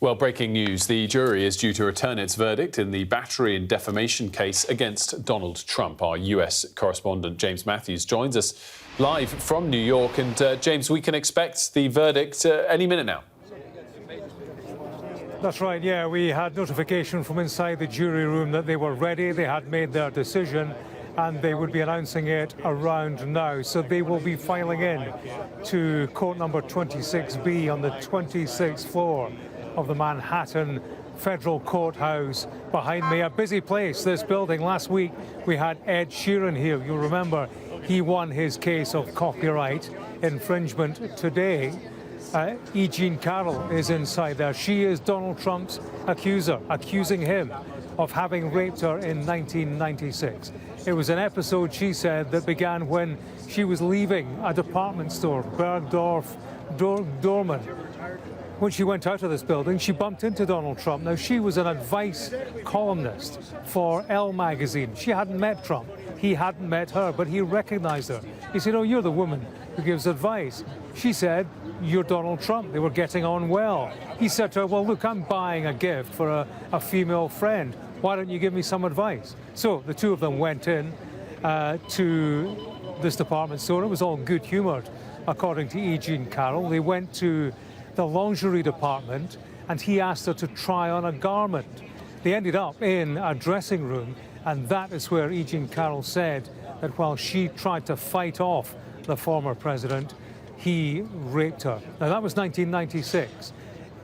Well, breaking news. The jury is due to return its verdict in the battery and defamation case against Donald Trump. Our US correspondent James Matthews joins us live from New York. And James, we can expect the verdict any minute now. That's right, yeah. We had notification from inside the jury room that they were ready, they had made their decision, and they would be announcing it around now. So they will be filing in to court number 26B on the 26th floor of the Manhattan Federal Courthouse behind me. A busy place, this building. Last week we had Ed Sheeran here. You'll remember he won his case of copyright infringement. Today, E Jean Carroll is inside there. She is Donald Trump's accuser, accusing him of having raped her in 1996. It was an episode, she said, that began when she was leaving a department store, Bergdorf Dorman. When she went out of this building, she bumped into Donald Trump. Now, she was an advice columnist for Elle magazine. She hadn't met Trump. He hadn't met her, but he recognized her. He said, "Oh, you're the woman who gives advice." She said, "You're Donald Trump." They were getting on well. He said to her, "Well, look, I'm buying a gift for a female friend. Why don't you give me some advice?" So the two of them went in to this department store. It was all good-humored, according to E Jean Carroll. They went to the lingerie department, and he asked her to try on a garment. They ended up in a dressing room, and that is where E Jean Carroll said that while she tried to fight off the former president, he raped her. Now, that was 1996.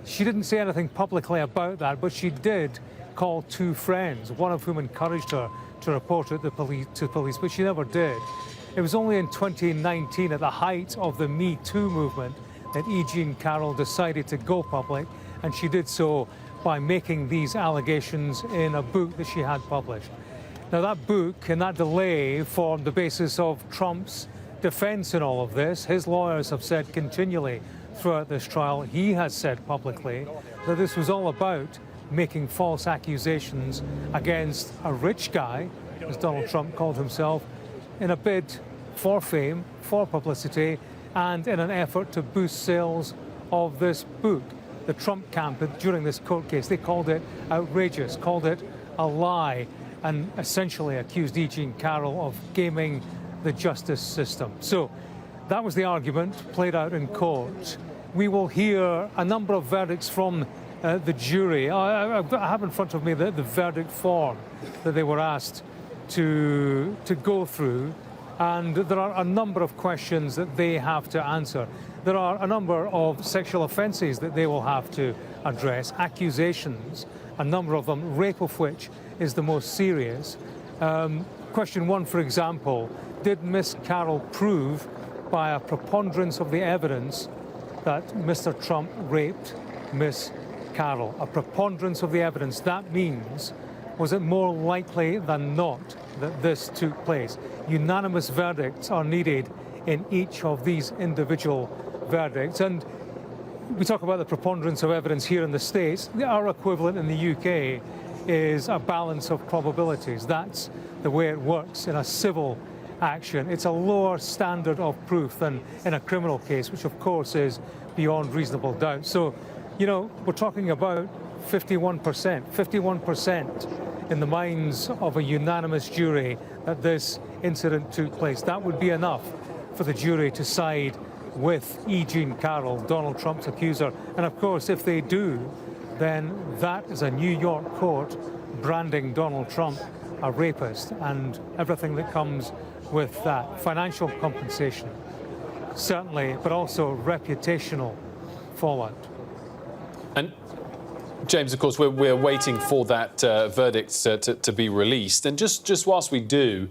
She didn't say anything publicly about that, but she did call two friends, one of whom encouraged her to report it to police, but she never did. It was only in 2019, at the height of the Me Too movement, that E Jean Carroll decided to go public, and she did so by making these allegations in a book that she had published. Now, that book and that delay formed the basis of Trump's defense in all of this. His lawyers have said continually throughout this trial, he has said publicly, that this was all about making false accusations against a rich guy, as Donald Trump called himself, in a bid for fame, for publicity, and in an effort to boost sales of this book. The Trump camp, during this court case, they called it outrageous, called it a lie, and essentially accused E Jean Carroll of gaming the justice system. So that was the argument played out in court. We will hear a number of verdicts from the jury. I have in front of me the verdict form that they were asked to go through. And there are a number of questions that they have to answer. There are a number of sexual offences that they will have to address, accusations, a number of them, rape of which is the most serious. Question one, for example, did Miss Carroll prove by a preponderance of the evidence that Mr. Trump raped Miss Carroll? A preponderance of the evidence, that means, was it more likely than not that this took place? Unanimous verdicts are needed in each of these individual verdicts. And we talk about the preponderance of evidence here in the States. Our equivalent in the UK is a balance of probabilities. That's the way it works in a civil action. It's a lower standard of proof than in a criminal case, which of course is beyond reasonable doubt. So, you know, we're talking about 51% in the minds of a unanimous jury that this incident took place. That would be enough for the jury to side with E Jean Carroll, Donald Trump's accuser. And of course, if they do, then that is a New York court branding Donald Trump a rapist and everything that comes with that. Financial compensation, certainly, but also reputational fallout. And James, of course, we're waiting for that verdict to be released. And just whilst we do,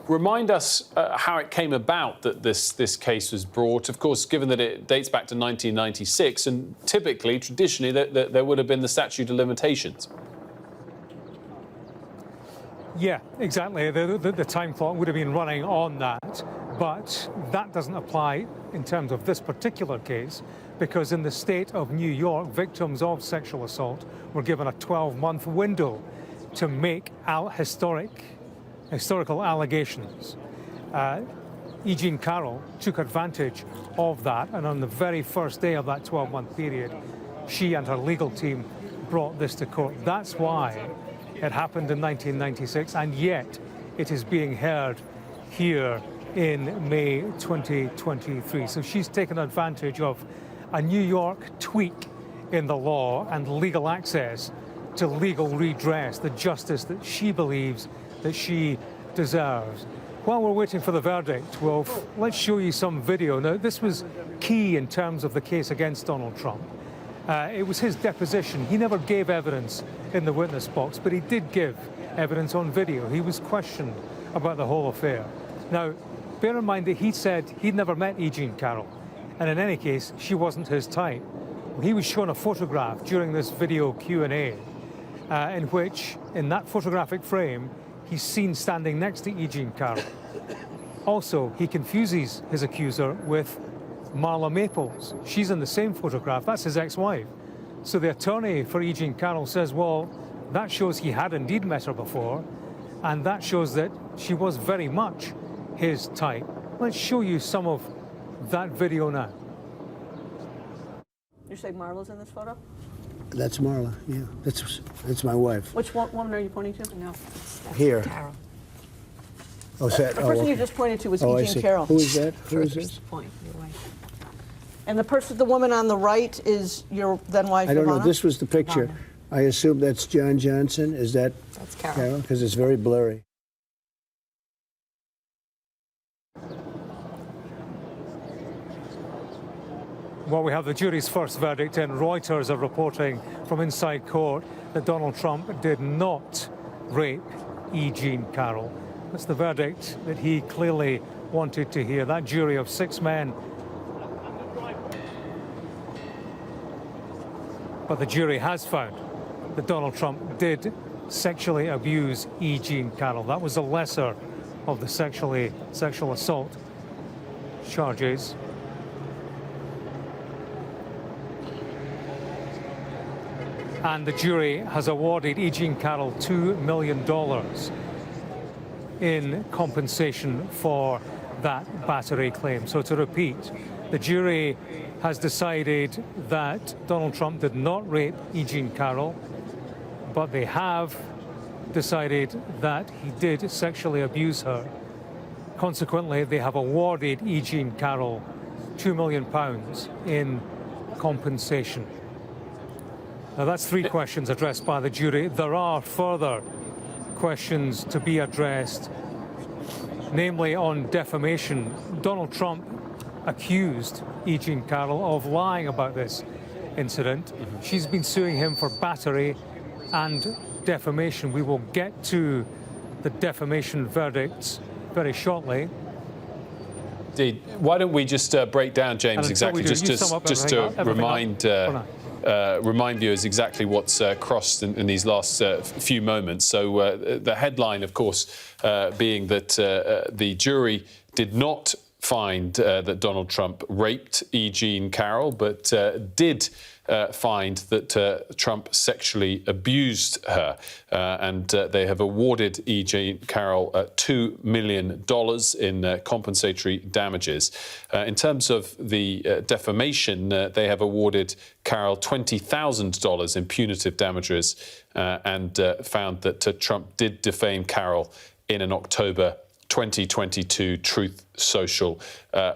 remind us how it came about that this case was brought. Of course, given that it dates back to 1996, and typically, traditionally, there would have been the statute of limitations. Yeah, exactly. The time clock would have been running on that, but that doesn't apply in terms of this particular case, because in the state of New York, victims of sexual assault were given a 12-month window to make historical allegations. E Jean Carroll took advantage of that, and on the very first day of that 12-month period, she and her legal team brought this to court. That's why it happened in 1996, and yet it is being heard here in May 2023. So she's taken advantage of a New York tweak in the law and legal access to legal redress, the justice that she believes that she deserves. While we're waiting for the verdict, well, let's show you some video. Now, this was key in terms of the case against Donald Trump. It was his deposition. He never gave evidence in the witness box, but he did give evidence on video. He was questioned about the whole affair. Now, bear in mind that he said he'd never met E Jean Carroll, and in any case, she wasn't his type. He was shown a photograph during this video Q&A in which, in that photographic frame, he's seen standing next to E Jean Carroll. Also, he confuses his accuser with Marla Maples. She's in the same photograph. That's his ex-wife. So the attorney for E Jean Carroll says, well, that shows he had indeed met her before, and that shows that she was very much his type. Let's show you some of that video now. You say Marla's in this photo? That's Marla, yeah. That's my wife. Which woman are you pointing to? No, that's Here. Carroll. Oh, is that? The person you just pointed to was I E Jean see. Carroll. Who is that? Who is this? Point, your wife. And the woman on the right is your then wife, I don't know. Ivana? This was the picture. Ivana. I assume that's John Johnson. Is that That's Carroll. Carol? Because it's very blurry. Well, we have the jury's first verdict, and Reuters are reporting from inside court that Donald Trump did not rape E Jean Carroll. That's the verdict that he clearly wanted to hear. That jury of 6 men. But the jury has found that Donald Trump did sexually abuse E Jean Carroll. That was the lesser of the sexual assault charges. And the jury has awarded E Jean Carroll $2 million in compensation for that battery claim. So to repeat, the jury has decided that Donald Trump did not rape E Jean Carroll, but they have decided that he did sexually abuse her. Consequently, they have awarded E Jean Carroll £2 million in compensation. Now, that's 3 questions addressed by the jury. There are further questions to be addressed, namely on defamation. Donald Trump accused E Jean Carroll of lying about this incident. She's been suing him for battery and defamation. We will get to the defamation verdicts very shortly. Indeed. Why don't we just break down, James, exactly, just to remind viewers exactly what's crossed in these last few moments. So the headline, of course, being that the jury did not find that Donald Trump raped E Jean Carroll, but did find that Trump sexually abused her. And they have awarded E Jean Carroll $2 million in compensatory damages. In terms of the defamation, they have awarded Carroll $20,000 in punitive damages and found that Trump did defame Carroll in an October 2022 Truth Social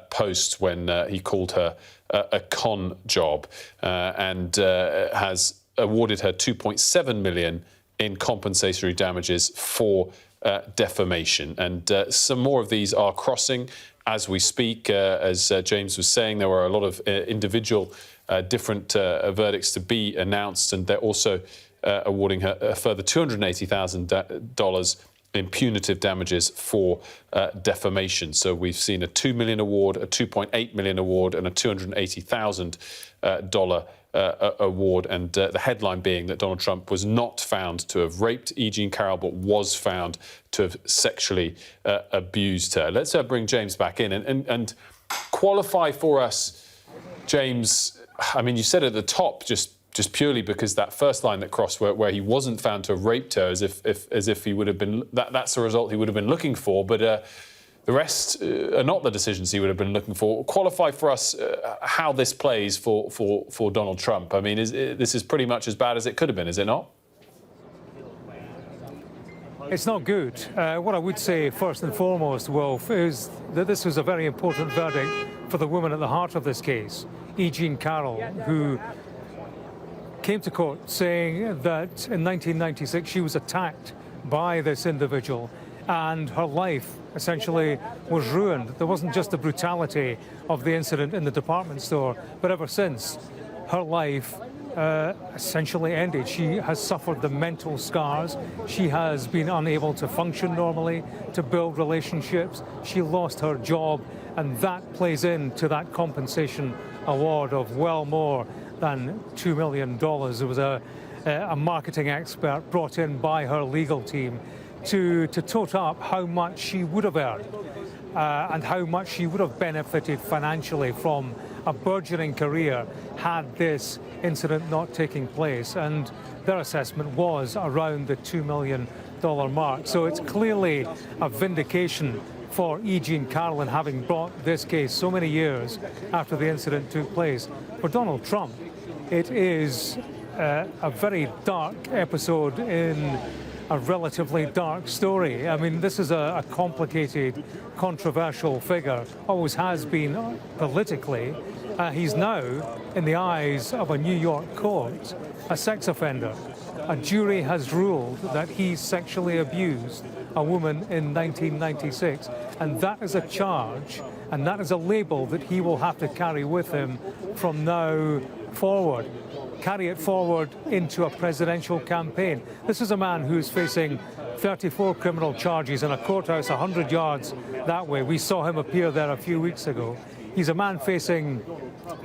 post when he called her a con job and has awarded her $2.7 million in compensatory damages for defamation. And some more of these are crossing as we speak. As James was saying, there were a lot of individual different verdicts to be announced, and they're also awarding her a further $280,000 in punitive damages for defamation. So we've seen a $2 million award, a $2.8 million award, and a $280,000 award. And the headline being that Donald Trump was not found to have raped E Jean Carroll, but was found to have sexually abused her. Let's bring James back in and qualify for us, James. I mean, you said at the top just purely because that first line that crossed where he wasn't found to have raped her, as if he would have been, that's the result he would have been looking for. But the rest are not the decisions he would have been looking for. Qualify for us how this plays for Donald Trump. I mean, this is pretty much as bad as it could have been, is it not? It's not good. What I would say first and foremost, Wolf, is that this was a very important verdict for the woman at the heart of this case, E Jean Carroll, who came to court saying that in 1996 she was attacked by this individual and her life essentially was ruined. There wasn't just the brutality of the incident in the department store, but ever since, her life essentially ended. She has suffered the mental scars. She has been unable to function normally, to build relationships. She lost her job, and that plays into that compensation award of well more than $2 million. There was a marketing expert brought in by her legal team to tot up how much she would have earned and how much she would have benefited financially from a burgeoning career had this incident not taking place. And their assessment was around the $2 million mark. So it's clearly a vindication for E Jean Carroll in having brought this case so many years after the incident took place. For Donald Trump, it is a very dark episode in a relatively dark story. I mean, this is a complicated, controversial figure, always has been politically. He's now, in the eyes of a New York court, a sex offender. A jury has ruled that he sexually abused a woman in 1996, and that is a charge, and that is a label that he will have to carry with him from now forward. Carry it forward into a presidential campaign. This is a man who's facing 34 criminal charges in a courthouse 100 yards that way. We saw him appear there a few weeks ago. He's a man facing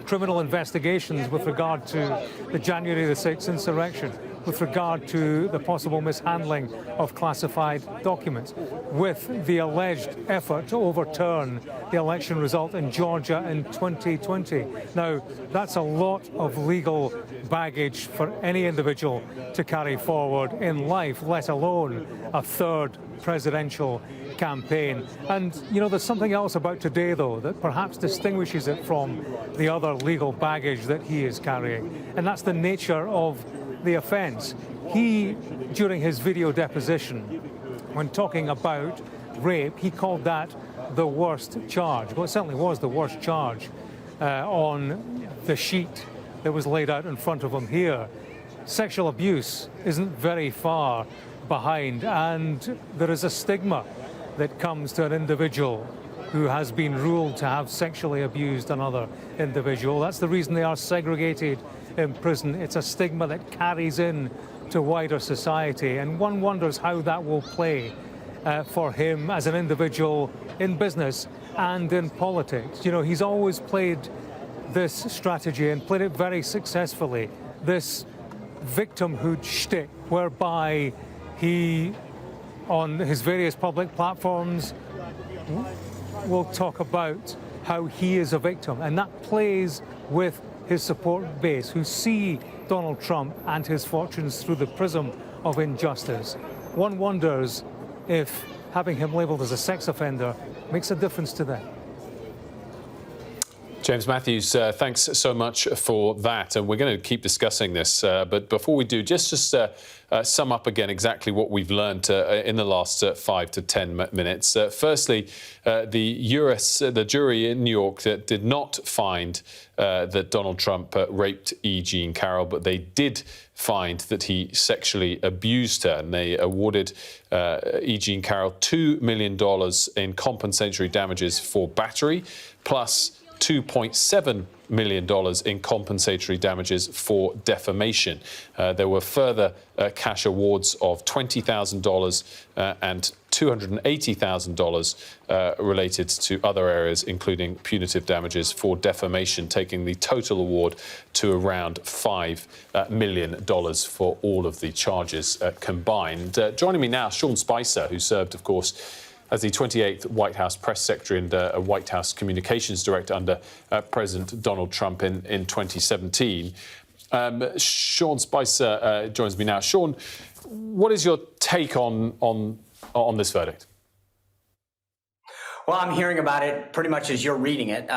criminal investigations with regard to the January the 6th insurrection, with regard to the possible mishandling of classified documents, with the alleged effort to overturn the election result in Georgia in 2020. Now, that's a lot of legal baggage for any individual to carry forward in life, let alone a third presidential campaign. And, you know, there's something else about today, though, that perhaps distinguishes it from the other legal baggage that he is carrying, and that's the nature of the offence. He, during his video deposition, when talking about rape, he called that the worst charge. Well, it certainly was the worst charge on the sheet that was laid out in front of him here. Sexual abuse isn't very far behind, and there is a stigma that comes to an individual who has been ruled to have sexually abused another individual. That's the reason they are segregated in prison. It's a stigma that carries in to wider society, and one wonders how that will play for him as an individual in business and in politics. You know, he's always played this strategy and played it very successfully, this victimhood shtick, whereby he, on his various public platforms, will talk about how he is a victim, and that plays with his support base, who see Donald Trump and his fortunes through the prism of injustice. One wonders if having him labelled as a sex offender makes a difference to them. James Matthews, thanks so much for that. And we're going to keep discussing this. But before we do, just sum up again exactly what we've learned in the last 5 to 10 minutes. Firstly, the jury in New York did not find that Donald Trump raped E Jean Carroll, but they did find that he sexually abused her, and they awarded E Jean Carroll $2 million in compensatory damages for battery, plus $2.7 million in compensatory damages for defamation. There were further cash awards of $20,000 and $280,000 related to other areas, including punitive damages for defamation, taking the total award to around $5 million for all of the charges combined. Joining me now, Sean Spicer, who served, of course, as the 28th White House press secretary and a White House communications director under President Donald Trump in 2017. Sean Spicer joins me now. Sean, what is your take on this verdict? Well, I'm hearing about it pretty much as you're reading it.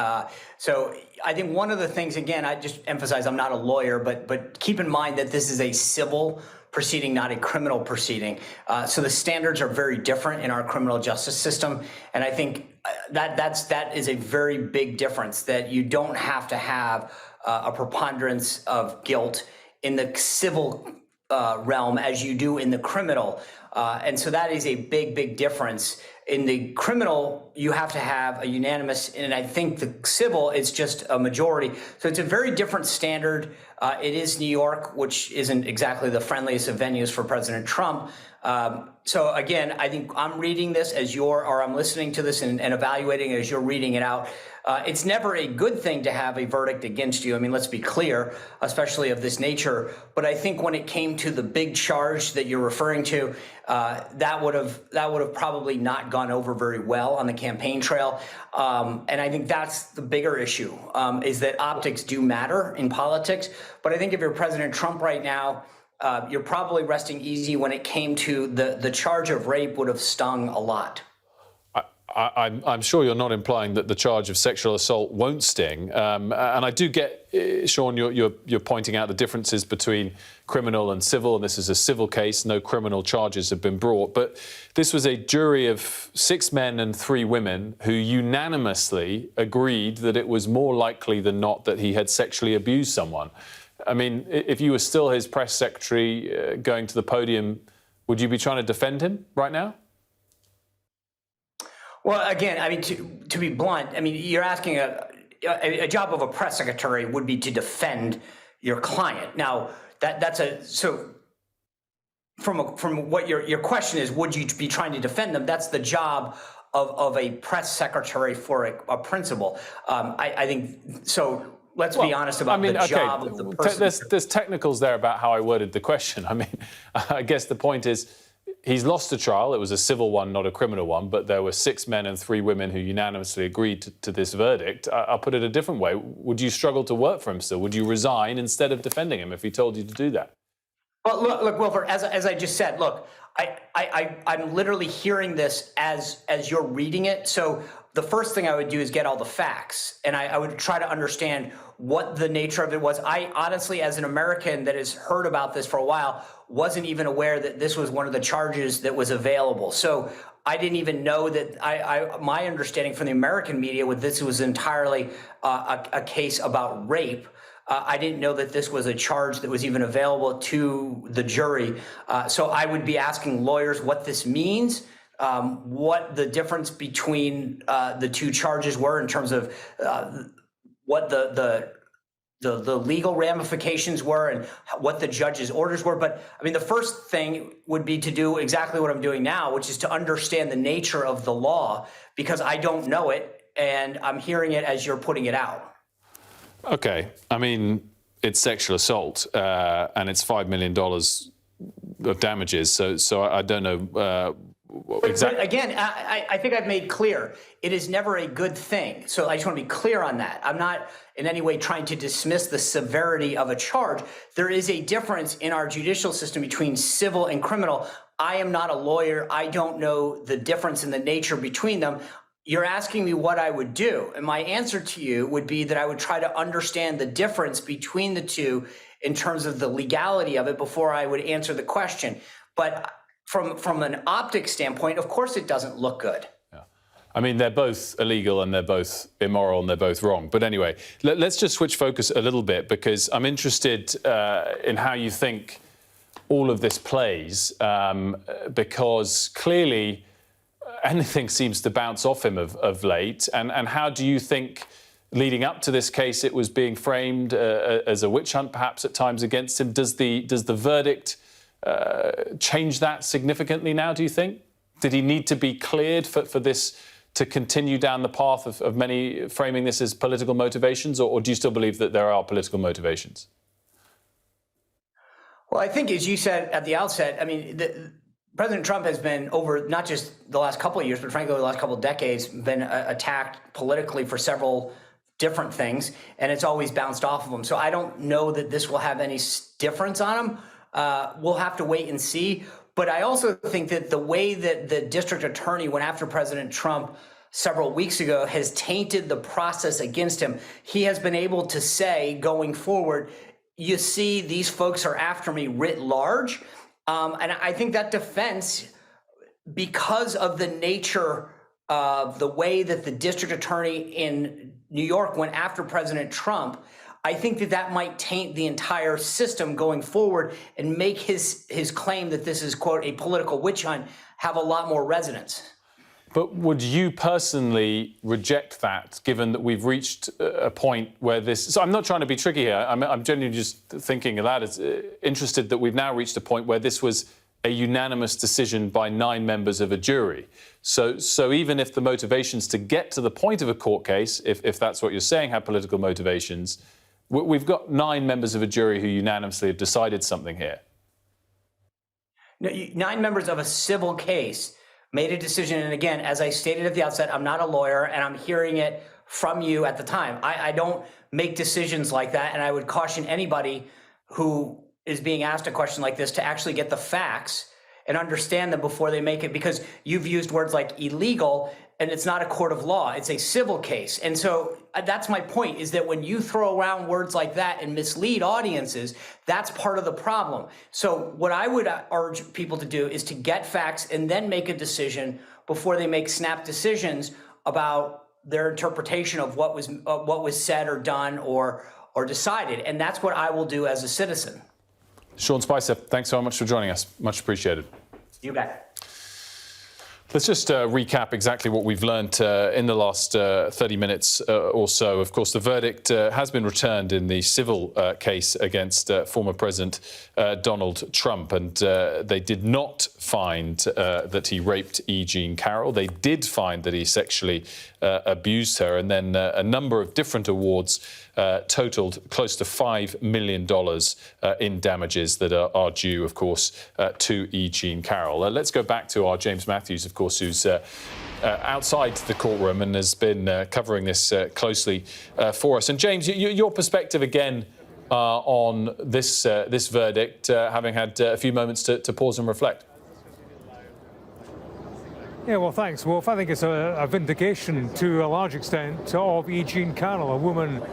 So I think one of the things, again, I just emphasize I'm not a lawyer, but keep in mind that this is a civil proceeding, not a criminal proceeding. So the standards are very different in our criminal justice system. And I think that is a very big difference, that you don't have to have a preponderance of guilt in the civil realm as you do in the criminal. And so that is a big, big difference. In the criminal, you have to have a unanimous, and I think the civil, it's just a majority. So it's a very different standard. It is New York, which isn't exactly the friendliest of venues for President Trump. So again, I think I'm reading this as I'm listening to this and evaluating it as you're reading it out. It's never a good thing to have a verdict against you. I mean, let's be clear, especially of this nature. But I think when it came to the big charge that you're referring to, that would have probably not gone over very well on the campaign trail. And I think that's the bigger issue, is that optics do matter in politics. But I think if you're President Trump right now, you're probably resting easy when it came to the charge of rape would have stung a lot. I'm sure you're not implying that the charge of sexual assault won't sting. And I do get, Sean, you're pointing out the differences between criminal and civil, and this is a civil case. No criminal charges have been brought. But this was a jury of 6 men and 3 women who unanimously agreed that it was more likely than not that he had sexually abused someone. I mean, if you were still his press secretary going to the podium, would you be trying to defend him right now? Well, again, I mean, to be blunt, I mean, you're asking a job of a press secretary would be to defend your client. Now, so from what your question is, would you be trying to defend them? That's the job of a press secretary for a principal. I think so. Let's be honest about the job of the person. There's technicals there about how I worded the question. I mean, I guess the point is, he's lost a trial. It was a civil one, not a criminal one, but there were 6 men and 3 women who unanimously agreed to this verdict. I'll put it a different way. Would you struggle to work for him still? Would you resign instead of defending him if he told you to do that? Well, look, Wilford, as I just said, look, I'm literally hearing this as you're reading it. So the first thing I would do is get all the facts, and I would try to understand what the nature of it was. I honestly, as an American that has heard about this for a while, wasn't even aware that this was one of the charges that was available. So I didn't even know that. My understanding from the American media was this was entirely a case about rape. I didn't know that this was a charge that was even available to the jury. So I would be asking lawyers what this means, what the difference between the 2 charges were in terms of what the legal ramifications were and what the judge's orders were. But I mean, the first thing would be to do exactly what I'm doing now, which is to understand the nature of the law, because I don't know it and I'm hearing it as you're putting it out. Okay. I mean, it's sexual assault and it's $5 million of damages. So I don't know exactly. But again, I think I've made clear it is never a good thing. So I just want to be clear on that. I'm not in any way trying to dismiss the severity of a charge. There is a difference in our judicial system between civil and criminal. I am not a lawyer. I don't know the difference in the nature between them. You're asking me what I would do. And my answer to you would be that I would try to understand the difference between the 2 in terms of the legality of it before I would answer the question. But from an optics standpoint, of course it doesn't look good. Yeah. I mean, they're both illegal and they're both immoral and they're both wrong. But anyway, let's just switch focus a little bit, because I'm interested in how you think all of this plays, because clearly anything seems to bounce off him of late. And how do you think, leading up to this case, it was being framed as a witch hunt perhaps at times against him? Does the verdict change that significantly now, do you think? Did he need to be cleared for this to continue down the path of many framing this as political motivations, or do you still believe that there are political motivations? Well, I think, as you said at the outset, I mean, President Trump has been, over not just the last couple of years, but frankly the last couple of decades, been attacked politically for several different things, and it's always bounced off of him. So I don't know that this will have any difference on him. We'll have to wait and see. But I also think that the way that the district attorney went after President Trump several weeks ago has tainted the process against him. He has been able to say going forward, you see, these folks are after me writ large. And I think that defense, because of the nature of the way that the district attorney in New York went after President Trump, I think that that might taint the entire system going forward and make his claim that this is, quote, a political witch hunt have a lot more resonance. But would you personally reject that, given that we've reached a point where this... So I'm not trying to be tricky here. I'm genuinely just thinking of that as interested that we've now reached a point where this was a unanimous decision by 9 members of a jury. So even if the motivations to get to the point of a court case, if that's what you're saying, have political motivations, we've got 9 members of a jury who unanimously have decided something here. No, 9 members of a civil case made a decision. And again, as I stated at the outset, I'm not a lawyer, and I'm hearing it from you at the time. I don't make decisions like that. And I would caution anybody who is being asked a question like this to actually get the facts and understand them before they make it, because you've used words like illegal, and it's not a court of law. It's a civil case. And so that's my point, is that when you throw around words like that and mislead audiences, that's part of the problem. So what I would urge people to do is to get facts and then make a decision before they make snap decisions about their interpretation of what was said or done or decided. And that's what I will do as a citizen. Sean Spicer, thanks so much for joining us. Much appreciated. You bet. Let's just recap exactly what we've learned in the last 30 minutes or so. Of course, the verdict has been returned in the civil case against former President Donald Trump, and they did not find that he raped E Jean Carroll. They did find that he sexually abused her, and then a number of different awards totaled close to $5 million in damages that are due, of course, to E Jean Carroll. Let's go back to our James Matthews, of course, who's outside the courtroom and has been covering this closely for us. And James, your perspective again on this verdict, having had a few moments to pause and reflect. Yeah, well, thanks, Wolf. I think it's a vindication to a large extent of E Jean Carroll, a woman,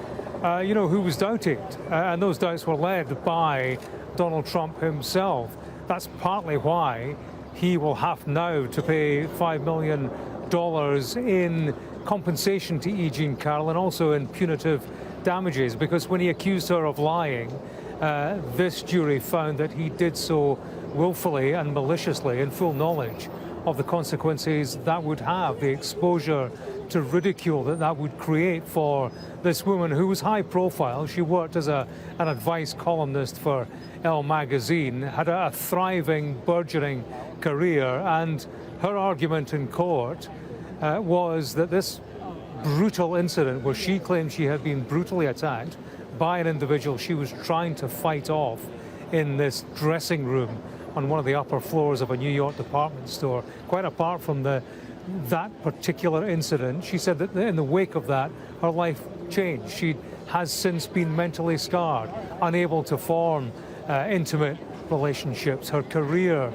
who was doubted. And those doubts were led by Donald Trump himself. That's partly why he will have now to pay $5 million in compensation to E Jean Carroll and also in punitive damages, because when he accused her of lying, this jury found that he did so willfully and maliciously in full knowledge of the consequences that would have, the exposure to ridicule that would create for this woman who was high profile. She worked as an advice columnist for Elle magazine, had a thriving, burgeoning career, and her argument in court was that this brutal incident where she claimed she had been brutally attacked by an individual she was trying to fight off in this dressing room on one of the upper floors of a New York department store. Quite apart from that particular incident, she said that in the wake of that, her life changed. She has since been mentally scarred, unable to form intimate relationships. Her career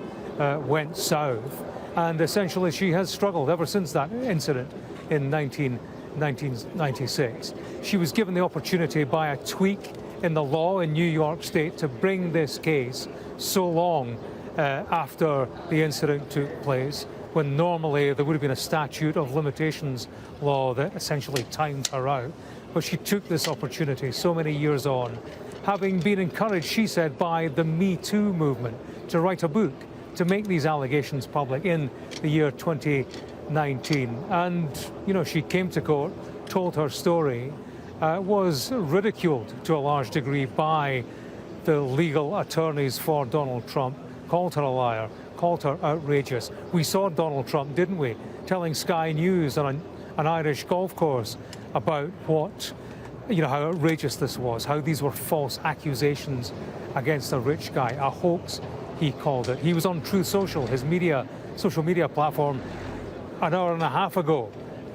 went south, and essentially she has struggled ever since that incident in 1996. She was given the opportunity by a tweak in the law in New York State to bring this case so long after the incident took place, when normally there would have been a statute of limitations law that essentially timed her out. But she took this opportunity so many years on, having been encouraged, she said, by the Me Too movement to write a book, to make these allegations public in the year 2019. And, she came to court, told her story, was ridiculed to a large degree by the legal attorneys for Donald Trump, called her a liar, called her outrageous. We saw Donald Trump, didn't we, telling Sky News on an Irish golf course about how outrageous this was, how these were false accusations against a rich guy, a hoax, he called it. He was on Truth Social, his social media platform, an hour and a half ago,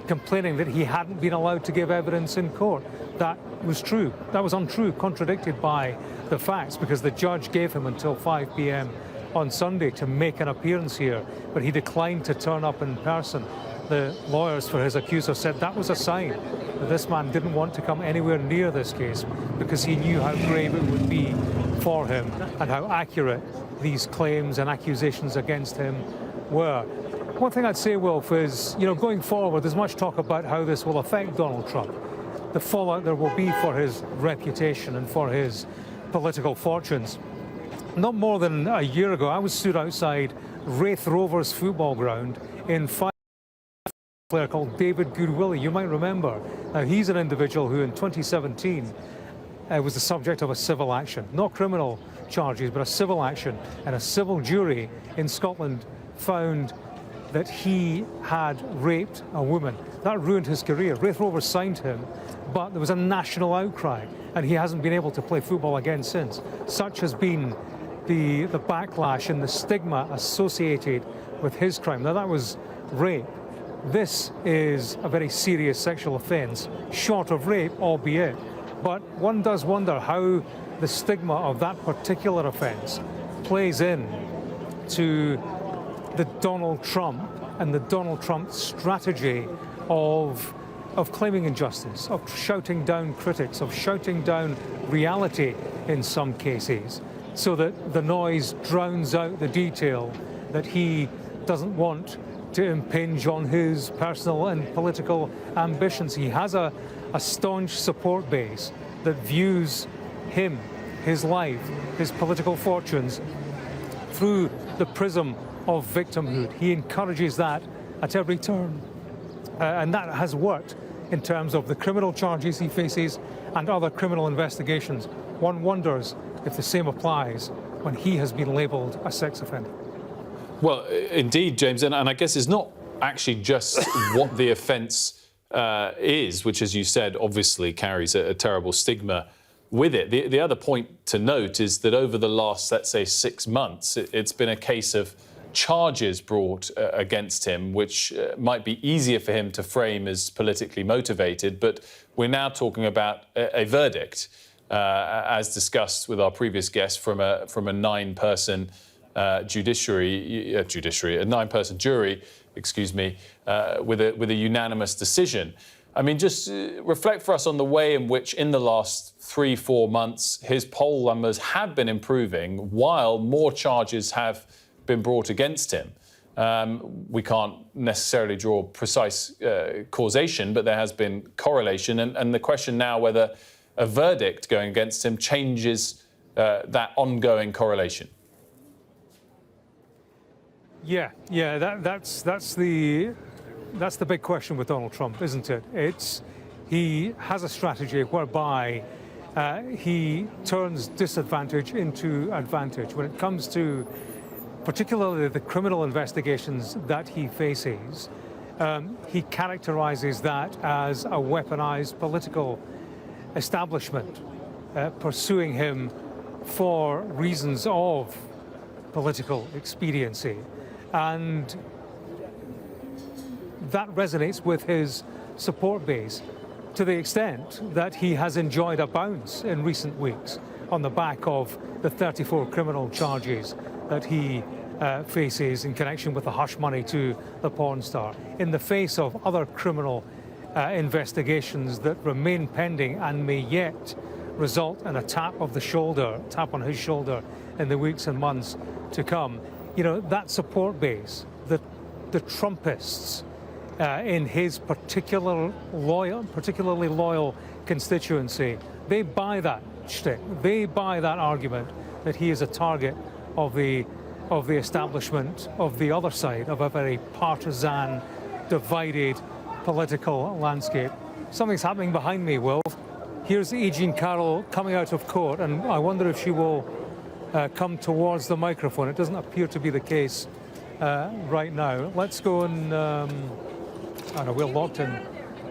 complaining that he hadn't been allowed to give evidence in court. That was true. That was untrue, contradicted by the facts, because the judge gave him until 5 p.m. on Sunday to make an appearance here, but he declined to turn up in person. the lawyers for his accuser said that was a sign that this man didn't want to come anywhere near this case because he knew how grave it would be for him and how accurate these claims and accusations against him were. One thing I'd say, Wilf, is, going forward, there's much talk about how this will affect Donald Trump, the fallout there will be for his reputation and for his political fortunes. Not more than a year ago, I was stood outside Raith Rovers football ground in Fife, a player called David Goodwillie. You might remember. Now, he's an individual who in 2017 was the subject of a civil action. Not criminal charges, but a civil action. And a civil jury in Scotland found that he had raped a woman. That ruined his career. Raith Rovers signed him, but there was a national outcry, and he hasn't been able to play football again since. Such has been the backlash and the stigma associated with his crime. Now, that was rape. This is a very serious sexual offence, short of rape, albeit. But one does wonder how the stigma of that particular offence plays in to the Donald Trump and the Donald Trump strategy of claiming injustice, of shouting down critics, of shouting down reality in some cases, so that the noise drowns out the detail that he doesn't want to impinge on his personal and political ambitions. He has a staunch support base that views him, his life, his political fortunes through the prism of victimhood. He encourages that at every turn. And that has worked in terms of the criminal charges he faces and other criminal investigations. One wonders if the same applies when he has been labelled a sex offender. Well, indeed, James, and I guess it's not actually just what the offence is, which, as you said, obviously carries a terrible stigma with it. The other point to note is that over the last, let's say, 6 months, it's been a case of charges brought against him, which might be easier for him to frame as politically motivated. But we're now talking about a verdict, as discussed with our previous guest, from a 9-person a 9-person jury, with a unanimous decision. I mean, just reflect for us on the way in which, in the last 3-4 months, his poll numbers have been improving while more charges have been brought against him. We can't necessarily draw precise causation, but there has been correlation. And the question now whether a verdict going against him changes that ongoing correlation. Yeah, that's the big question with Donald Trump, isn't it? He has a strategy whereby he turns disadvantage into advantage. When it comes to particularly the criminal investigations that he faces, he characterizes that as a weaponized political establishment pursuing him for reasons of political expediency. And that resonates with his support base to the extent that he has enjoyed a bounce in recent weeks on the back of the 34 criminal charges that he faces in connection with the hush money to the porn star, in the face of other criminal investigations that remain pending and may yet result in a tap on his shoulder in the weeks and months to come. You know, that support base, the Trumpists in his particularly loyal constituency, they buy that shtick. They buy that argument that he is a target of the establishment of the other side of a very partisan, divided political landscape. Something's happening behind me, Will. Here's E Jean Carroll coming out of court, and I wonder if she will come towards the microphone. It doesn't appear to be the case right now. Let's go and I know we're locked in.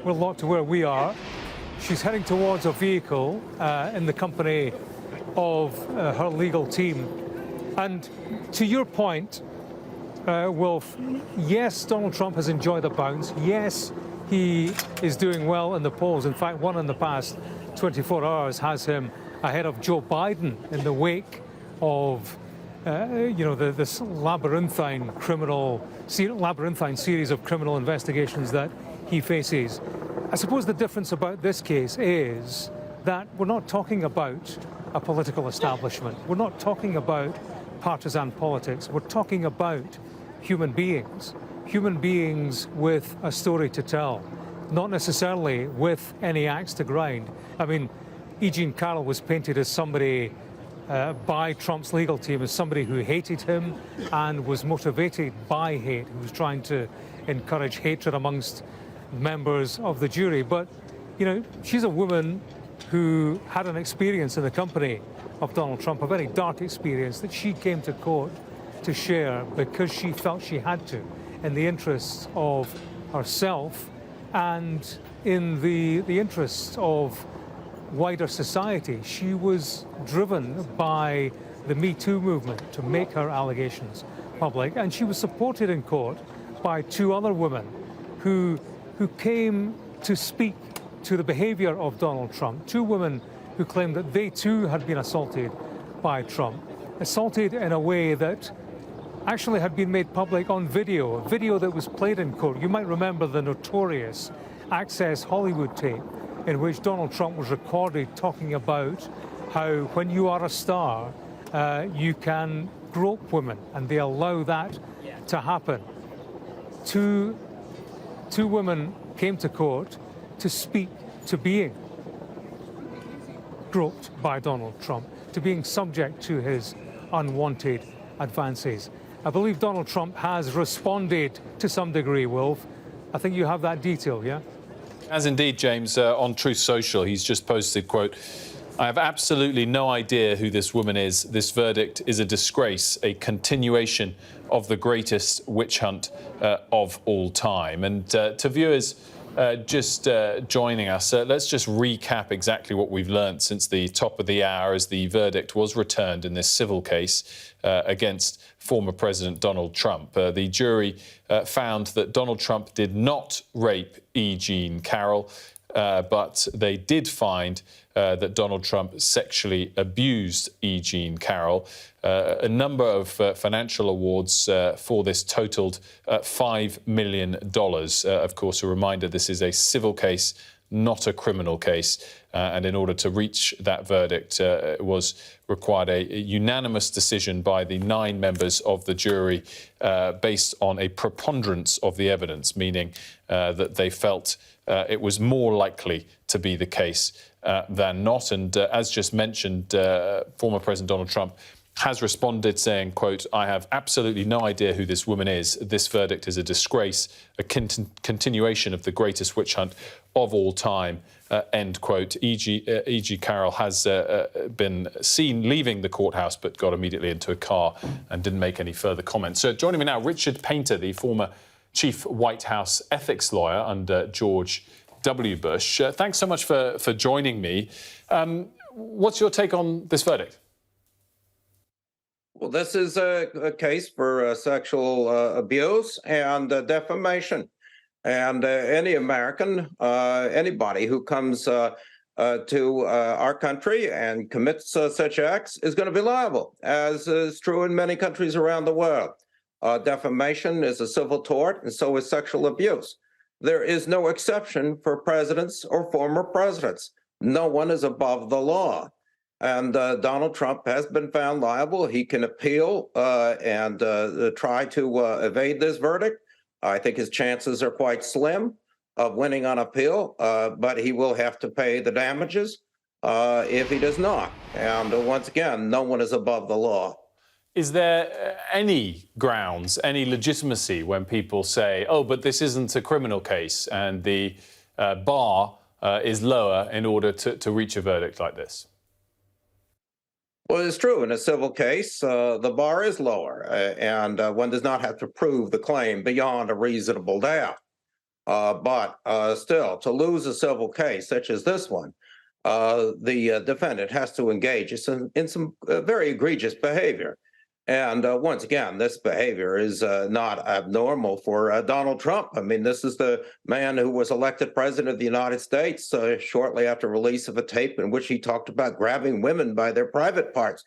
We're locked to where we are. She's heading towards a vehicle in the company of her legal team. And to your point, Wilf, yes, Donald Trump has enjoyed a bounce. Yes, he is doing well in the polls. In fact, one in the past 24 hours has him ahead of Joe Biden in the wake of this labyrinthine series of criminal investigations that he faces. I suppose the difference about this case is that we're not talking about a political establishment. We're not talking about partisan politics. We're talking about human beings with a story to tell, not necessarily with any axe to grind. I mean, E Jean Carroll was painted as somebody by Trump's legal team as somebody who hated him and was motivated by hate, who was trying to encourage hatred amongst members of the jury. But, she's a woman who had an experience in the company of Donald Trump, a very dark experience that she came to court to share because she felt she had to, in the interests of herself and in the interests of wider society. She was driven by the Me Too movement to make her allegations public, and she was supported in court by two other women who came to speak to the behavior of Donald Trump, two women who claimed that they too had been assaulted by Trump, assaulted in a way that actually had been made public on video, a video that was played in court. You might remember the notorious Access Hollywood tape in which Donald Trump was recorded talking about how when you are a star, you can grope women, and they allow that to happen. Two women came to court to speak to being groped by Donald Trump, to being subject to his unwanted advances. I believe Donald Trump has responded to some degree, Wolf. I think you have that detail, yeah? As indeed, James, on Truth Social, he's just posted, quote, "I have absolutely no idea who this woman is. This verdict is a disgrace, a continuation of the greatest witch hunt of all time." And to viewers just joining us, let's just recap exactly what we've learned since the top of the hour as the verdict was returned in this civil case against former President Donald Trump. The jury found that Donald Trump did not rape E Jean Carroll, but they did find that Donald Trump sexually abused E Jean Carroll. A number of financial awards for this totaled $5 million. Of course, a reminder, this is a civil case, not a criminal case. And in order to reach that verdict, it was required a unanimous decision by the 9 members of the jury based on a preponderance of the evidence, meaning that they felt it was more likely to be the case than not. And as just mentioned, former President Donald Trump has responded saying, quote, "I have absolutely no idea who this woman is. This verdict is a disgrace, a continuation of the greatest witch hunt of all time," end quote. E.G. Carroll has been seen leaving the courthouse but got immediately into a car and didn't make any further comments. So joining me now, Richard Painter, the former chief White House ethics lawyer under George W. Bush. Thanks so much for joining me. What's your take on this verdict? Well, this is a case for sexual abuse and defamation. And any American, anybody who comes to our country and commits such acts is going to be liable, as is true in many countries around the world. Defamation is a civil tort, and so is sexual abuse. There is no exception for presidents or former presidents. No one is above the law. And Donald Trump has been found liable. He can appeal and try to evade this verdict. I think his chances are quite slim of winning on appeal, but he will have to pay the damages if he does not. And once again, no one is above the law. Is there any grounds, any legitimacy when people say, oh, but this isn't a criminal case and the bar is lower in order to reach a verdict like this? Well, it's true. In a civil case, the bar is lower, and one does not have to prove the claim beyond a reasonable doubt. But still, to lose a civil case such as this one, the defendant has to engage in some very egregious behavior. And once again, this behavior is not abnormal for Donald Trump. I mean, this is the man who was elected president of the United States shortly after release of a tape in which he talked about grabbing women by their private parts.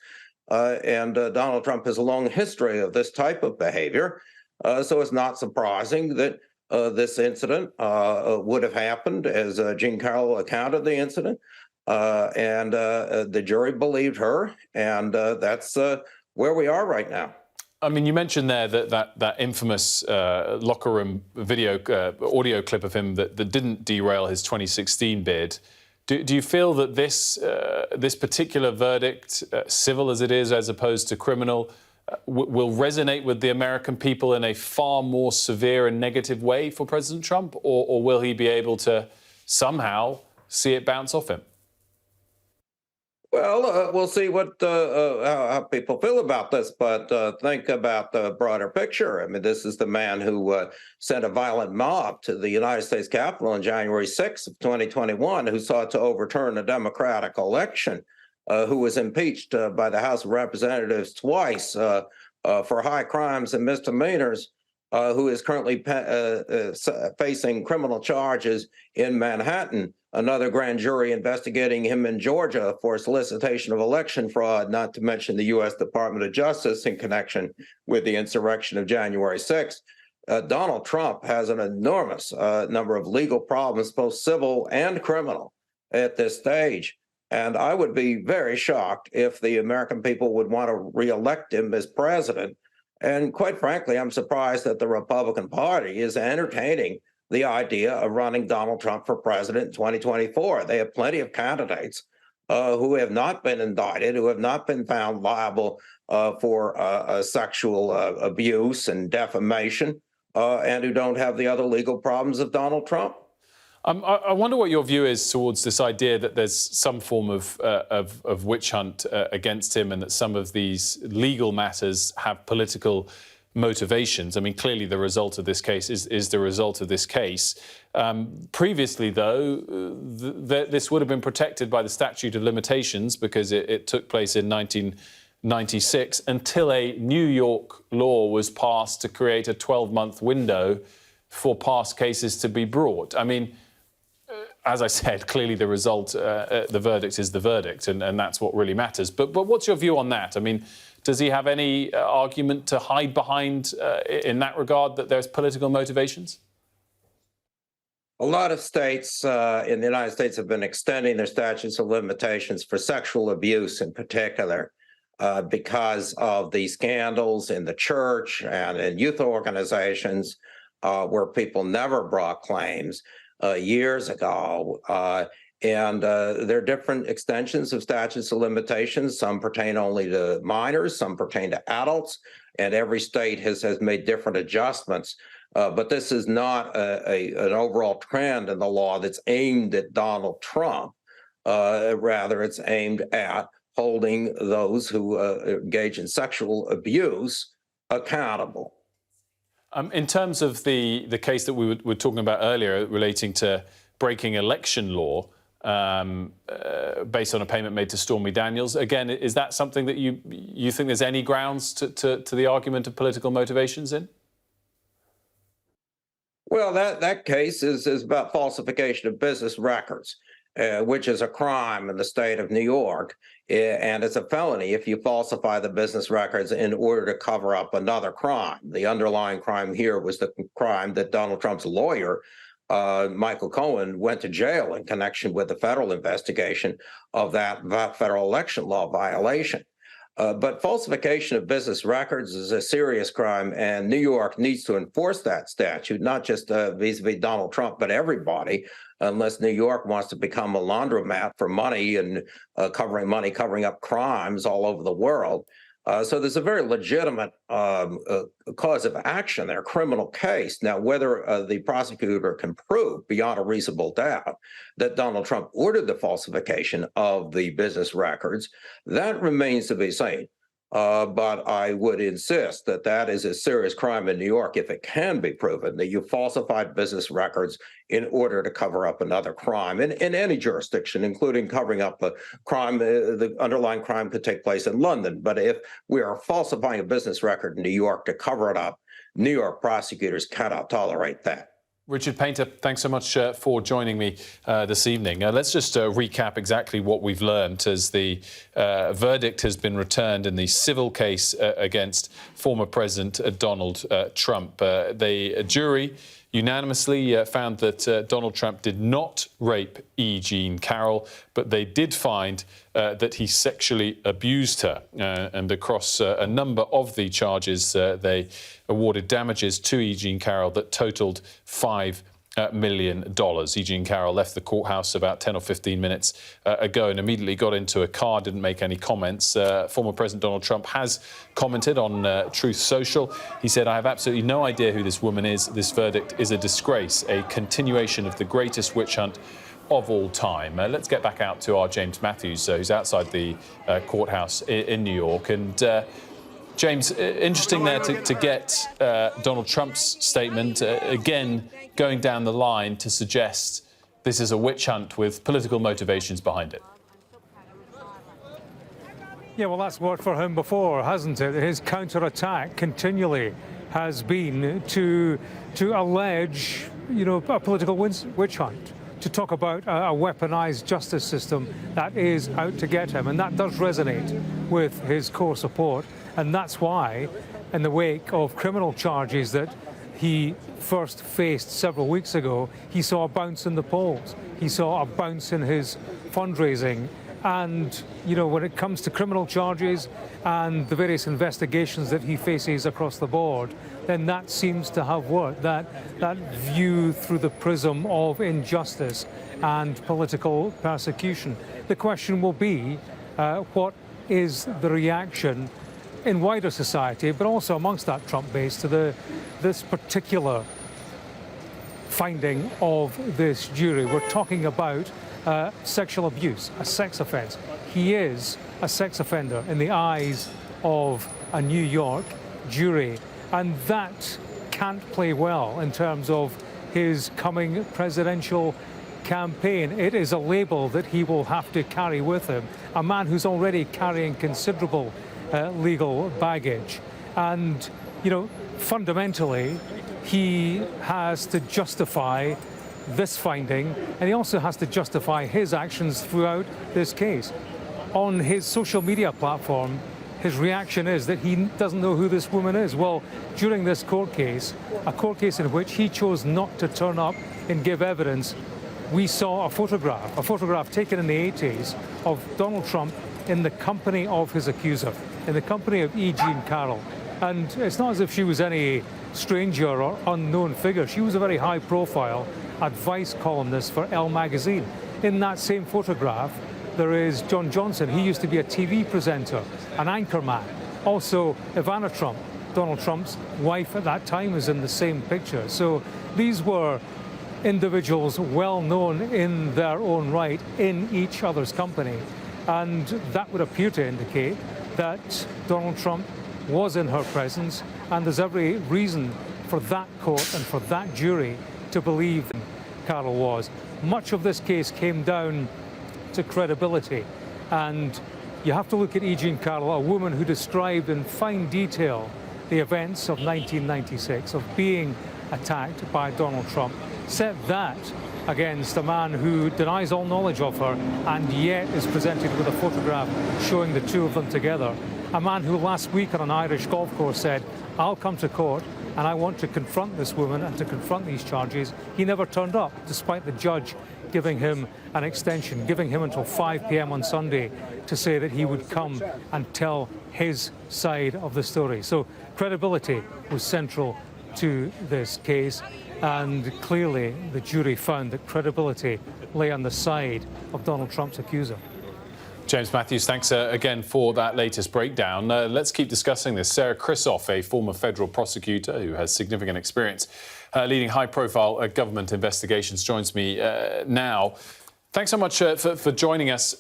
and Donald Trump has a long history of this type of behavior. So it's not surprising that this incident would have happened as Jean Carroll accounted the incident. And the jury believed her, and that's where we are right now. I mean, you mentioned there that infamous locker room video audio clip of him that didn't derail his 2016 bid. Do you feel that this particular verdict, civil as it is as opposed to criminal, will resonate with the American people in a far more severe and negative way for President Trump, or will he be able to somehow see it bounce off him? Well, we'll see what how people feel about this, but think about the broader picture. I mean, this is the man who sent a violent mob to the United States Capitol on January 6th of 2021, who sought to overturn a democratic election, who was impeached by the House of Representatives twice for high crimes and misdemeanors, who is currently facing criminal charges in Manhattan. Another grand jury investigating him in Georgia for solicitation of election fraud, not to mention the U.S. Department of Justice in connection with the insurrection of January 6th. Donald Trump has an enormous number of legal problems, both civil and criminal, at this stage. And I would be very shocked if the American people would want to reelect him as president. And quite frankly, I'm surprised that the Republican Party is entertaining the idea of running Donald Trump for president in 2024. They have plenty of candidates who have not been indicted, who have not been found liable for sexual abuse and defamation, and who don't have the other legal problems of Donald Trump. I wonder what your view is towards this idea that there's some form of witch hunt against him, and that some of these legal matters have political motivations. I mean, clearly the result of this case is the result of this case. Previously, though, this would have been protected by the statute of limitations because it took place in 1996 until a New York law was passed to create a 12-month window for past cases to be brought. I mean, as I said, clearly the result, the verdict is the verdict, and that's what really matters. But what's your view on that? I mean, does he have any argument to hide behind in that regard, that there's political motivations? A lot of states in the United States have been extending their statutes of limitations for sexual abuse in particular because of the scandals in the church and in youth organizations where people never brought claims years ago. And there are different extensions of statutes of limitations. Some pertain only to minors, some pertain to adults, and every state has made different adjustments. But this is not an overall trend in the law that's aimed at Donald Trump. Rather, it's aimed at holding those who engage in sexual abuse accountable. In terms of the case that we were talking about earlier relating to breaking election law, based on a payment made to Stormy Daniels. Again, is that something that you think there's any grounds to the argument of political motivations in? Well, that case is about falsification of business records, which is a crime in the state of New York. And it's a felony if you falsify the business records in order to cover up another crime. The underlying crime here was the crime that Donald Trump's lawyer, Michael Cohen, went to jail in connection with the federal investigation of that federal election law violation. But falsification of business records is a serious crime, and New York needs to enforce that statute, not just vis-a-vis Donald Trump, but everybody, unless New York wants to become a laundromat for money and covering up crimes all over the world. So there's a very legitimate cause of action there, criminal case. Now, whether the prosecutor can prove beyond a reasonable doubt that Donald Trump ordered the falsification of the business records, that remains to be seen. But I would insist that that is a serious crime in New York if it can be proven that you falsified business records in order to cover up another crime in any jurisdiction, including covering up a crime. The underlying crime could take place in London. But if we are falsifying a business record in New York to cover it up, New York prosecutors cannot tolerate that. Richard Painter, thanks so much for joining me this evening. Let's just recap exactly what we've learned as the verdict has been returned in the civil case against former President Donald Trump. The jury unanimously found that Donald Trump did not rape E Jean Carroll, but they did find that he sexually abused her. And across a number of the charges, they awarded damages to E Jean Carroll that totaled $5 million. E Jean Carroll left the courthouse about 10 or 15 minutes ago and immediately got into a car, didn't make any comments. Former President Donald Trump has commented on Truth Social. He said, "I have absolutely no idea who this woman is. This verdict is a disgrace, a continuation of the greatest witch hunt of all time." Let's get back out to our James Matthews, who's outside the courthouse in New York. And James, interesting there to get Donald Trump's statement, again, going down the line to suggest this is a witch hunt with political motivations behind it. Yeah, well, that's worked for him before, hasn't it? His counterattack continually has been to allege, a political witch hunt, to talk about a weaponized justice system that is out to get him. And that does resonate with his core support. And that's why, in the wake of criminal charges that he first faced several weeks ago, he saw a bounce in the polls. He saw a bounce in his fundraising. And, when it comes to criminal charges and the various investigations that he faces across the board, then that seems to have worked, that view through the prism of injustice and political persecution. The question will be, what is the reaction in wider society, but also amongst that Trump base, to this particular finding of this jury? We're talking about sexual abuse, a sex offence. He is a sex offender in the eyes of a New York jury, and that can't play well in terms of his coming presidential campaign. It is a label that he will have to carry with him, a man who's already carrying considerable legal baggage. And, fundamentally, he has to justify this finding, and he also has to justify his actions throughout this case. On his social media platform, his reaction is that he doesn't know who this woman is. Well, during this court case, a court case in which he chose not to turn up and give evidence, we saw a photograph taken in the 80s of Donald Trump in the company of his accuser, in the company of E Jean Carroll. And it's not as if she was any stranger or unknown figure. She was a very high-profile advice columnist for Elle magazine. In that same photograph, there is John Johnson. He used to be a TV presenter, an anchorman. Also, Ivana Trump, Donald Trump's wife at that time, is in the same picture. So these were individuals well known in their own right in each other's company. And that would appear to indicate that Donald Trump was in her presence, and there's every reason for that court and for that jury to believe Carroll was. Much of this case came down to credibility, and you have to look at E Jean Carroll, a woman who described in fine detail the events of 1996, of being attacked by Donald Trump. Set that against a man who denies all knowledge of her and yet is presented with a photograph showing the two of them together. A man who last week on an Irish golf course said, "I'll come to court and I want to confront this woman and to confront these charges." He never turned up, despite the judge giving him an extension, giving him until 5 p.m. on Sunday to say that he would come and tell his side of the story. So credibility was central to this case, and clearly the jury found that credibility lay on the side of Donald Trump's accuser. James Matthews, thanks again for that latest breakdown. Let's keep discussing this. Sarah Krisoff, a former federal prosecutor who has significant experience leading high-profile government investigations, joins me now. Thanks so much for joining us.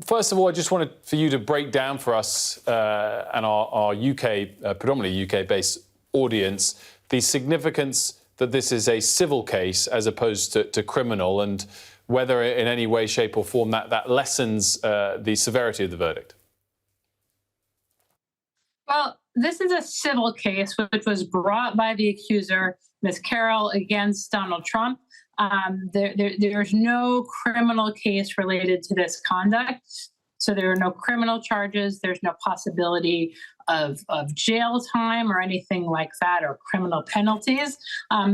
First of all, I just wanted for you to break down for us and our UK, predominantly UK-based audience, the significance that this is a civil case as opposed to criminal, and whether in any way, shape or form that lessens the severity of the verdict. Well, this is a civil case which was brought by the accuser, Ms. Carroll, against Donald Trump. There's no criminal case related to this conduct. So there are no criminal charges. There's no possibility of jail time or anything like that, or criminal penalties.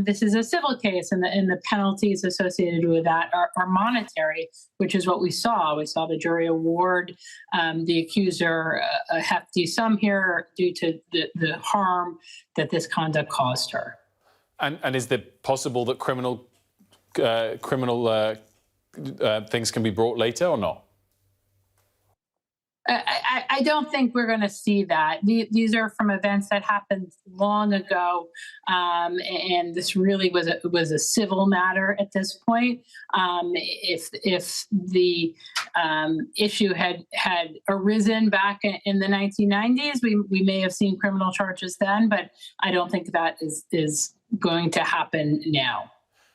This is a civil case, and the penalties associated with that are monetary, which is what we saw. We saw the jury award the accuser a hefty sum here due to the harm that this conduct caused her. And is it possible that criminal things can be brought later or not? I don't think we're going to see that. These are from events that happened long ago, and this really was a civil matter at this point. If the issue had arisen back in the 1990s, we may have seen criminal charges then, but I don't think that is going to happen now.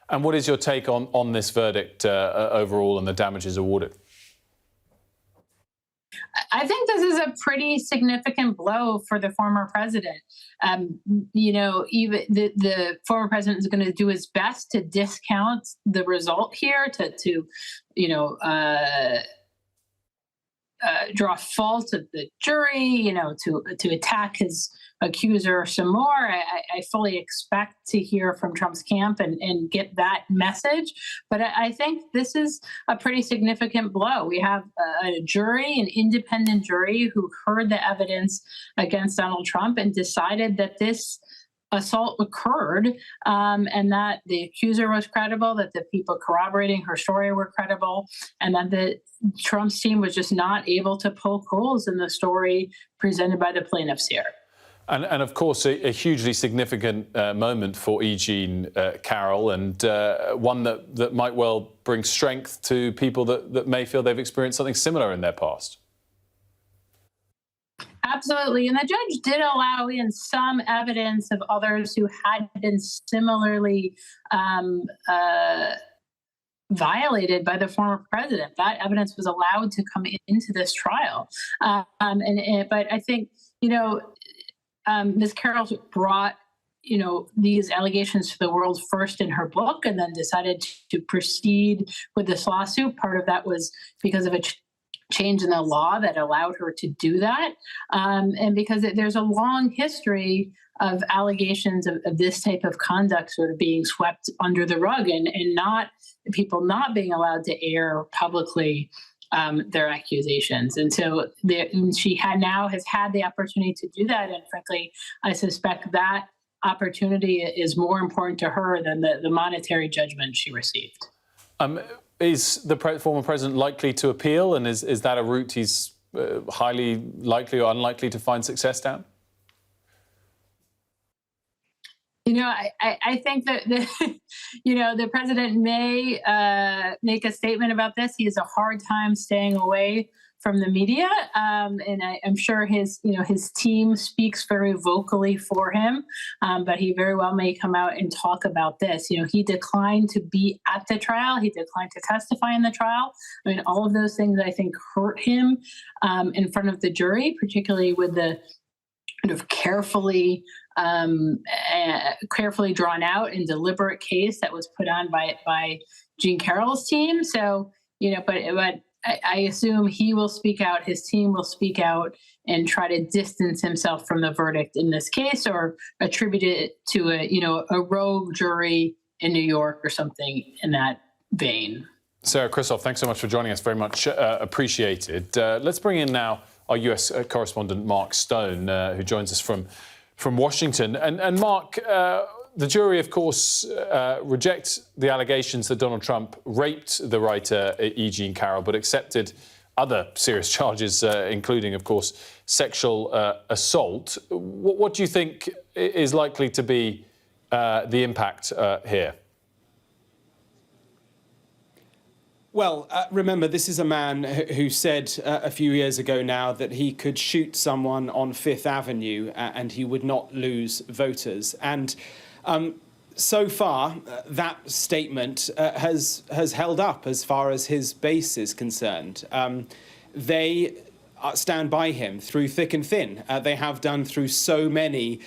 And what is your take on this verdict overall and the damages awarded? I think this is a pretty significant blow for the former president. Even the former president is going to do his best to discount the result here, to draw fault of the jury, to attack his accuser some more. I fully expect to hear from Trump's camp and get that message. But I think this is a pretty significant blow. We have a jury, an independent jury, who heard the evidence against Donald Trump and decided that this assault occurred, and that the accuser was credible, that the people corroborating her story were credible, and that the Trump's team was just not able to poke holes in the story presented by the plaintiffs here. And of course, a hugely significant moment for E Jean Carroll, and one that might well bring strength to people that may feel they've experienced something similar in their past. Absolutely. And the judge did allow in some evidence of others who had been similarly violated by the former president. That evidence was allowed to come into this trial. But I think, Ms. Carroll brought, these allegations to the world first in her book, and then decided to proceed with this lawsuit. Part of that was because of a change in the law that allowed her to do that, and because there's a long history of allegations of this type of conduct sort of being swept under the rug, and not people not being allowed to air publicly their accusations. And so she has had the opportunity to do that. And frankly, I suspect that opportunity is more important to her than the monetary judgment she received. Is the former president likely to appeal? And is that a route he's highly likely or unlikely to find success down? I think that the president may make a statement about this. He has a hard time staying away from the media, and I'm sure his team speaks very vocally for him. But he very well may come out and talk about this. He declined to be at the trial. He declined to testify in the trial. I mean, all of those things I think hurt him in front of the jury, particularly with the kind of carefully drawn out and deliberate case that was put on by Jean Carroll's team. So, but I assume he will speak out, his team will speak out and try to distance himself from the verdict in this case, or attribute it to a rogue jury in New York or something in that vein. Sarah Kristoff, thanks so much for joining us. Very much appreciated. Let's bring in now our US correspondent, Mark Stone, who joins us from Washington. And Mark, the jury, of course, rejects the allegations that Donald Trump raped the writer E Jean Carroll, but accepted other serious charges, including, of course, sexual assault. What do you think is likely to be the impact here? Well, remember, this is a man who said a few years ago now that he could shoot someone on Fifth Avenue and he would not lose voters. And so far, that statement has held up as far as his base is concerned. They stand by him through thick and thin. They have done through so many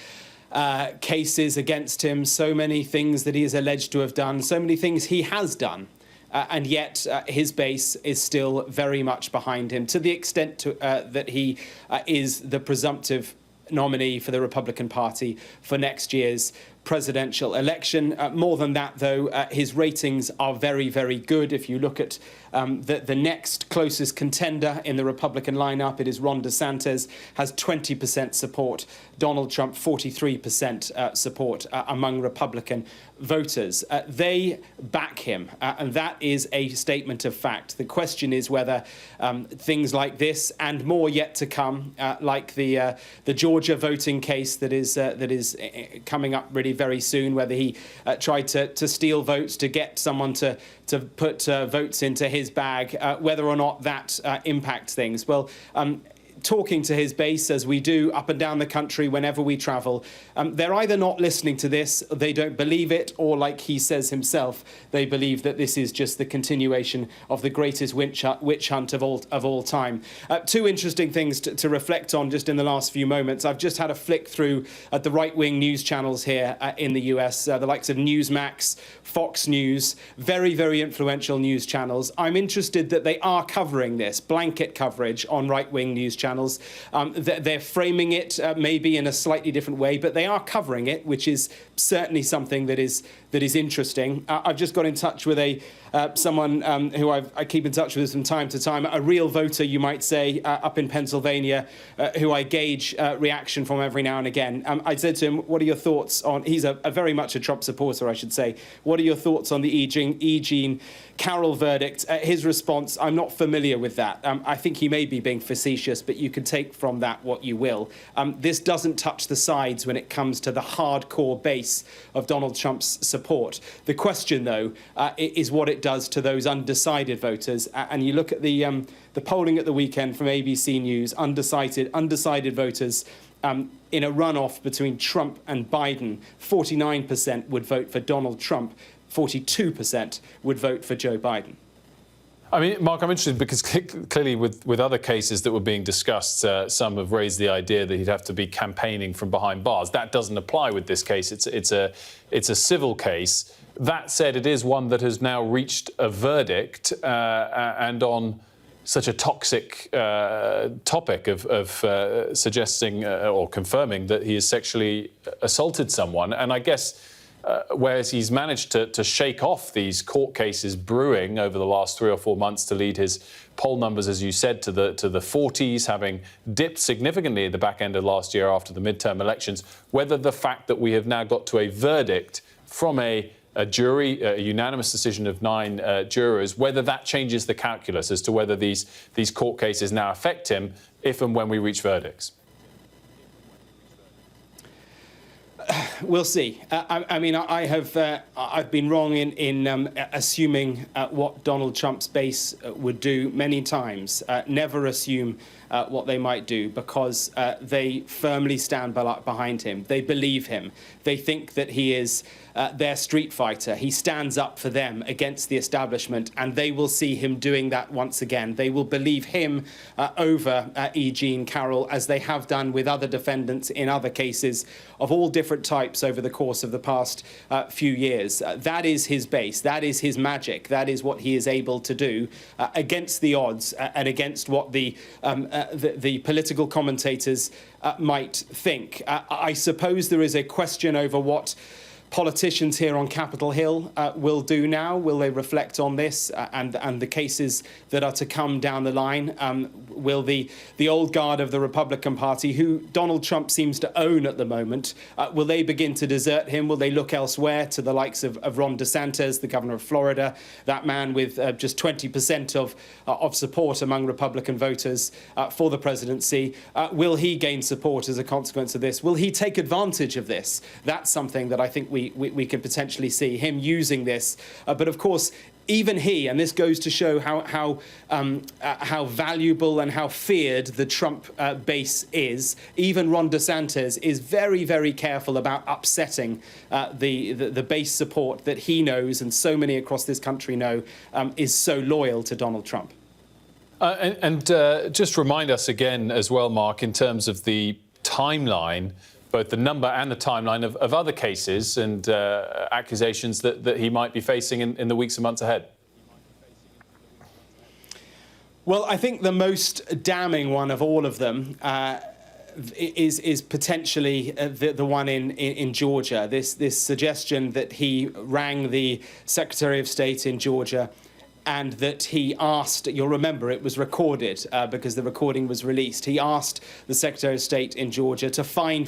cases against him, so many things that he is alleged to have done, so many things he has done. And yet his base is still very much behind him, to the extent that he is the presumptive nominee for the Republican Party for next year's presidential election. More than that, though, his ratings are very, very good. If you look at the next closest contender in the Republican lineup, it is Ron DeSantis, has 20% support. Donald Trump, 43% support among Republican voters. They back him, and that is a statement of fact. The question is whether things like this and more yet to come, like the Georgia voting case that is coming up really very soon, whether he tried to steal votes to get someone to put votes into his bag, whether or not that impacts things. Well, talking to his base, as we do up and down the country whenever we travel, they're either not listening to this, they don't believe it, or like he says himself, they believe that this is just the continuation of the greatest witch hunt of all time. Two interesting things to reflect on just in the last few moments. I've just had a flick through at the right-wing news channels here in the US, the likes of Newsmax, Fox News, very, very influential news channels. I'm interested that they are covering this, blanket coverage on right-wing news channels. They're framing it maybe in a slightly different way, but they are covering it, which is certainly something that is interesting. I've just got in touch with someone who I keep in touch with from time to time, a real voter, you might say, up in Pennsylvania, who I gauge reaction from every now and again. I said to him, what are your thoughts on, he's a very much a Trump supporter, I should say. What are your thoughts on the E Jean Carroll verdict? His response, I'm not familiar with that. I think he may be being facetious, but you can take from that what you will. This doesn't touch the sides when it comes to the hardcore base of Donald Trump's support. The question, though, is what it does to those undecided voters. And you look at the polling at the weekend from ABC News, undecided voters in a runoff between Trump and Biden, 49% would vote for Donald Trump, 42% would vote for Joe Biden. I mean, Mark, I'm interested because clearly with other cases that were being discussed, some have raised the idea that he'd have to be campaigning from behind bars. That doesn't apply with this case. It's a civil case. That said, it is one that has now reached a verdict, and on such a toxic topic of suggesting or confirming that he has sexually assaulted someone. And I guess whereas he's managed to shake off these court cases brewing over the last 3 or 4 months to lead his poll numbers, as you said, to the 40s, having dipped significantly at the back end of last year after the midterm elections, whether the fact that we have now got to a verdict from a jury, a unanimous decision of 9 jurors, whether that changes the calculus as to whether these court cases now affect him if and when we reach verdicts. We'll see. I mean, I've been wrong in assuming what Donald Trump's base would do many times. Never assume what they might do, because they firmly stand behind him. They believe him. They think that he is their street fighter. He stands up for them against the establishment, and they will see him doing that once again. They will believe him over E Jean Carroll, as they have done with other defendants in other cases of all different types over the course of the past few years. That is his base. That is his magic. That is what he is able to do against the odds and against what the political commentators might think. I suppose there is a question over what politicians here on Capitol Hill will do now. Will they reflect on this and the cases that are to come down the line? Will the old guard of the Republican Party, who Donald Trump seems to own at the moment, will they begin to desert him? Will they look elsewhere to the likes of Ron DeSantis, the governor of Florida, that man with just 20% of support among Republican voters for the presidency? Will he gain support as a consequence of this? Will he take advantage of this? That's something that I think we can potentially see him using this. But of course, even he, and this goes to show how valuable and how feared the Trump base is, even Ron DeSantis is very, very careful about upsetting the base support that he knows and so many across this country know is so loyal to Donald Trump. Just remind us again as well, Mark, in terms of the timeline, both the number and the timeline of other cases and accusations that he might be facing in the weeks and months ahead. Well, I think the most damning one of all of them is potentially the one in Georgia. This suggestion that he rang the Secretary of State in Georgia and that he asked, you'll remember it was recorded because the recording was released, he asked the Secretary of State in Georgia to find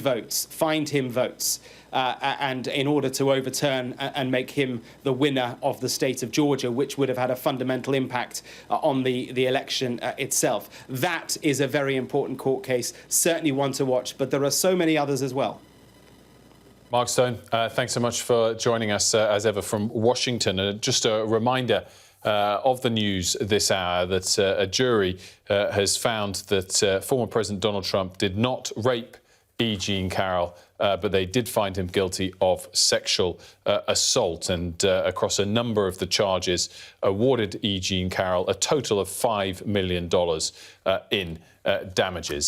him votes, and in order to overturn and make him the winner of the state of Georgia, which would have had a fundamental impact on the election itself. That is a very important court case, certainly one to watch, but there are so many others as well. Mark Stone, thanks so much for joining us as ever from Washington. Just a reminder of the news this hour that a jury has found that former President Donald Trump did not rape E Jean Carroll, but they did find him guilty of sexual assault, and across a number of the charges awarded E Jean Carroll a total of $5 million in damages.